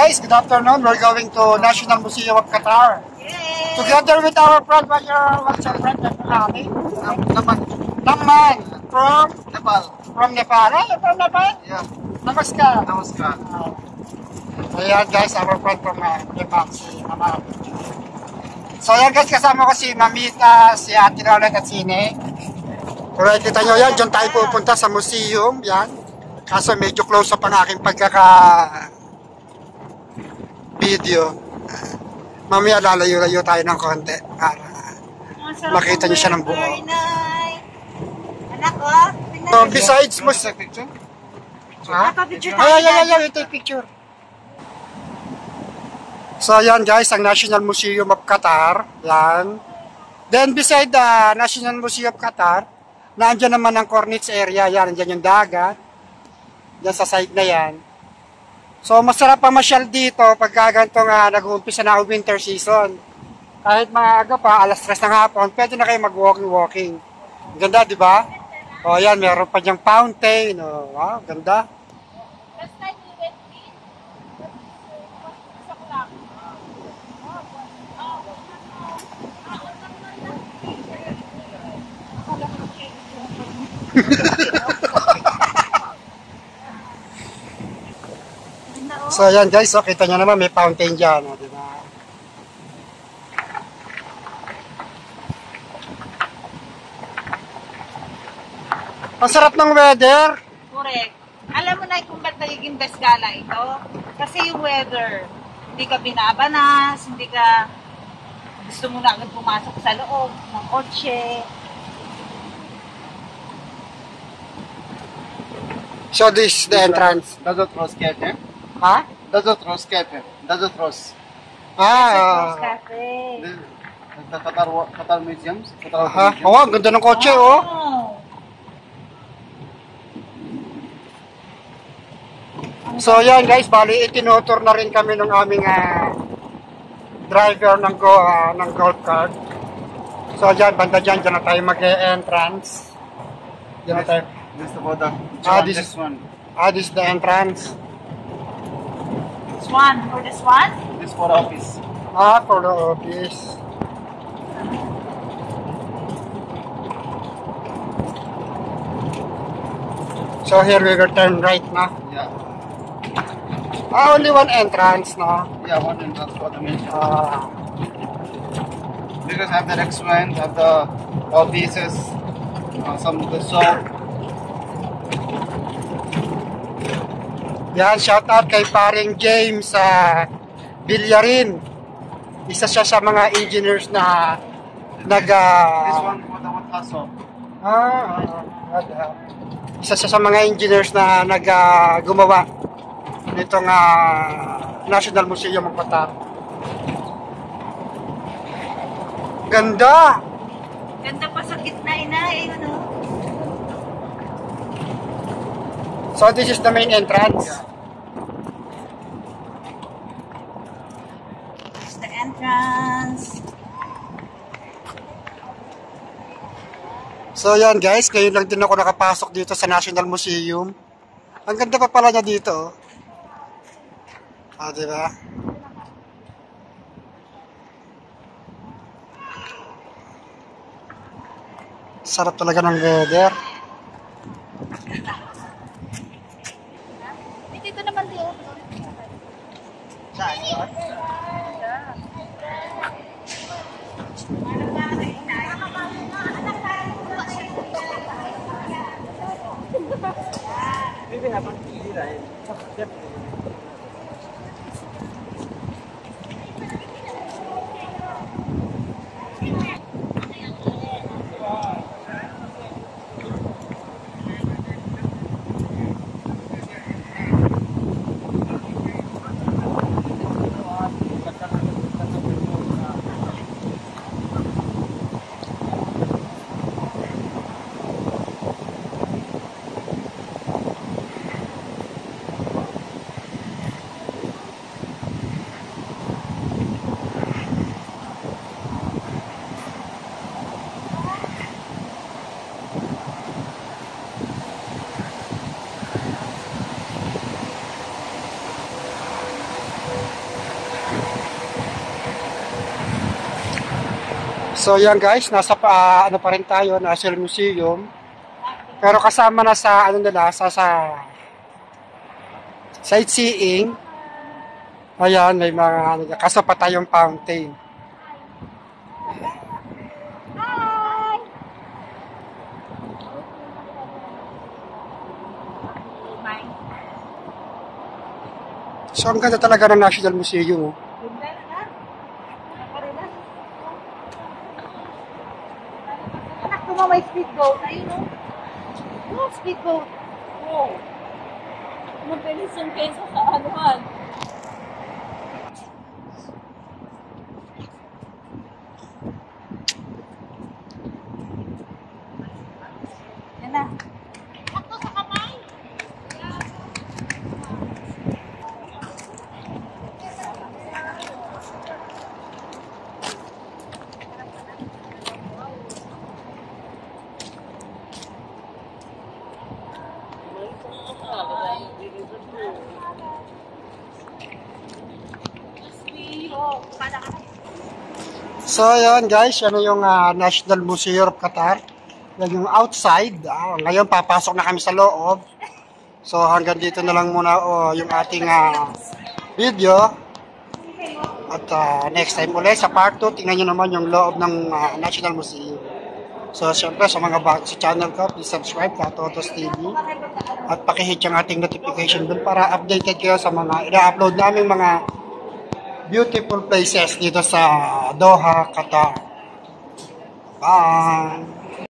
guys, good afternoon. We're going to National Museum of Qatar. Yay. Together with our friend, what's your friend? Naman. From Nepal. From Nepal. Hey, you're from Nepal? Yeah. Namaskar. Namaskar. Ayan guys, our friend from Nepal, si Naman. So ayan guys, kasama ko si Mamita, si Ate Lolet at si Ine. Alright, kita nyo yan, dyan tayo pupunta sa museum, yan. Kaso medyo close up ang aking pagkaka-video. Mamaya lalayo-layo tayo ng konti para makita nyo siya ng buo. Anak ko, So, besides museum, ha? Ay, take picture. So, yan guys, ang National Museum of Qatar. Yan. Then, beside the National Museum of Qatar, nandiyan naman ang Corniche area. Yan, nandiyan yung dagat. Yan sa side na yan. So, masarap pa masyal dito pagka ganito nga nag-uumpisa na ang winter season. Kahit mga aga pa, alas 3 ng hapon, pwede na kayo mag-walking. Ganda, di ba? O, yan, meron pa diyang fountain. O, wow, ganda. last time we went in, sa Kulak. So, yan guys, so, kita nyo naman, may fountain dyan. O, di ba? Ang sarap ng weather. Correct. Alam mo na kung ba't nagiging best gala ito? Kasi yung weather, hindi ka binabanas, hindi ka gusto mo na agad pumasok sa loob ng kotse. So, this is the entrance. Desert Rose Cafe. Ha? Desert Rose Cafe. Desert Rose. Rose Ah, Cafe. The Qatar Museums. Qatar aha. Museum. Oh, ang ganda ng kotse, oh. So, yan guys, bali itinutur na rin kami ng aming driver ng golf cart. So, dyan, banda dyan na tayo mag-entrance. Dyan na tayo. This is about the This one. is the entrance. This one, for this one? This for office. For the office. So, here we will turn right na. Yeah. Only one entrance, no? Yeah, one entrance for the museum. Because have the restaurant, have the offices, some of the shop. Yan, shout out kay paring James Villarin. Isa siya sa mga engineers na This one for the what shop. Isa siya sa mga engineers na gumawa nitong National Museum of Qatar. Ganda! Ganda pa sa gitna, ano? So this is the main entrance. It's the entrance. So yan guys, ngayon lang din ako nakapasok dito sa National Museum. Ang ganda pa pala niya dito. Diba? Sarap talaga ng weather. Dito naman din. So yan guys, nasa ano pa rin tayo, National Museum. Pero kasama na sa ano nila, sa sightseeing. Ayan, may mga ano, kasama pa tayong fountain. So ang ganda talaga ng National Museum. Oh. Anak ko mo may speedboat. Ayun o. Oh, speedboat. Oh. Mabilis yung kaysa sa anuhan. Yan na. Sakto sa kamay. So ayan guys, yan yung National Museum of Qatar. Yan yung outside. Ngayon papasok na kami sa loob. So hanggang dito na lang muna yung ating video. At next time ulit sa part 2, tingnan nyo naman yung loob ng National Museum. So syempre sa mga bago sa channel ko, please subscribe ka Totos TV. At pakihit yung ating notification bell para updated kayo sa mga ina-upload naming mga beautiful places dito sa Doha, Qatar. Bye!